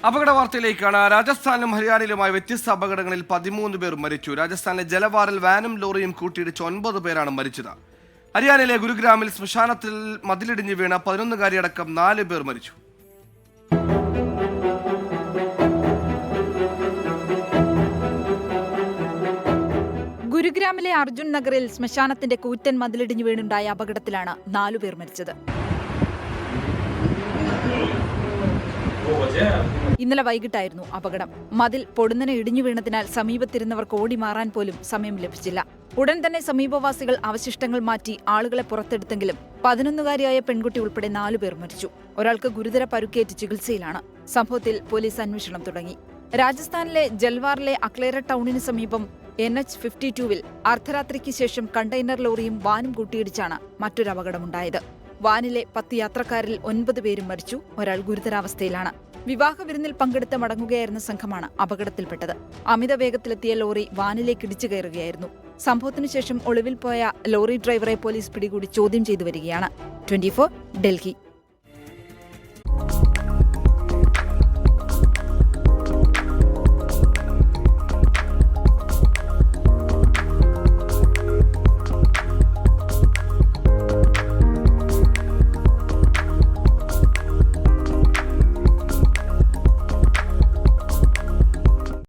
അപകട വാർത്തയിലേക്കാണ്. രാജസ്ഥാനിലും ഹരിയാനയിലുമായി വ്യത്യസ്ത അപകടങ്ങളിൽ 13 പേർ മരിച്ചു. രാജസ്ഥാനിലെ ജലവാറിൽ വാനും ലോറിയും കൂട്ടിയിടിച്ച് 9 പേരാണ് മരിച്ചത്. ഹരിയാനയിലെ ഗുരുഗ്രാമിൽ ശ്മശാനത്തിൽ മതിലിടിഞ്ഞ് വീണ 11-കാരിയടക്കം 4 പേർ മരിച്ചു. ഗുരുഗ്രാമിലെ അർജുൻ നഗറിൽ ശ്മശാനത്തിന്റെ കൂറ്റൻ മതിലിടിഞ്ഞു വീണുണ്ടായ അപകടത്തിലാണ് 4 പേർ മരിച്ചത്. ഇന്നലെ വൈകിട്ടായിരുന്നു അപകടം. മതിൽ പൊടുന്നനെ ഇടിഞ്ഞു വീണതിനാൽ സമീപത്തിരുന്നവർക്ക് ഓടി മാറാൻ പോലും സമയം ലഭിച്ചില്ല. ഉടൻ തന്നെ സമീപവാസികൾ അവശിഷ്ടങ്ങൾ മാറ്റി ആളുകളെ പുറത്തെടുത്തെങ്കിലും 11-കാരിയായ പെൺകുട്ടി ഉൾപ്പെടെ 4 പേർ മരിച്ചു. ഒരാൾക്ക് ഗുരുതര പരുക്കേറ്റ് ചികിത്സയിലാണ്. സംഭവത്തിൽ പോലീസ് അന്വേഷണം തുടങ്ങി. രാജസ്ഥാനിലെ ജൽവാറിലെ അക്ലേര ടൗണിന് സമീപം NH52-വിൽ അർദ്ധരാത്രിക്ക് ശേഷം കണ്ടെയ്നർ ലോറിയും വാനും കൂട്ടിയിടിച്ചാണ് മറ്റൊരു അപകടമുണ്ടായത്. വാനിലെ 10 യാത്രക്കാരിൽ 9 പേരും മരിച്ചു. ഒരാൾ ഗുരുതരാവസ്ഥയിലാണ്. വിവാഹ വിരുന്നിൽ പങ്കെടുത്ത് മടങ്ങുകയായിരുന്ന സംഘമാണ് അപകടത്തിൽപ്പെട്ടത്. അമിത വേഗത്തിലെത്തിയ ലോറി വാനിലേക്ക് ഇടിച്ചു കയറുകയായിരുന്നു. സംഭവത്തിനു ശേഷം ഒളിവിൽ പോയ ലോറി ഡ്രൈവറെ പോലീസ് പിടികൂടി ചോദ്യം ചെയ്തു വരികയാണ്. 24 ഡൽഹി.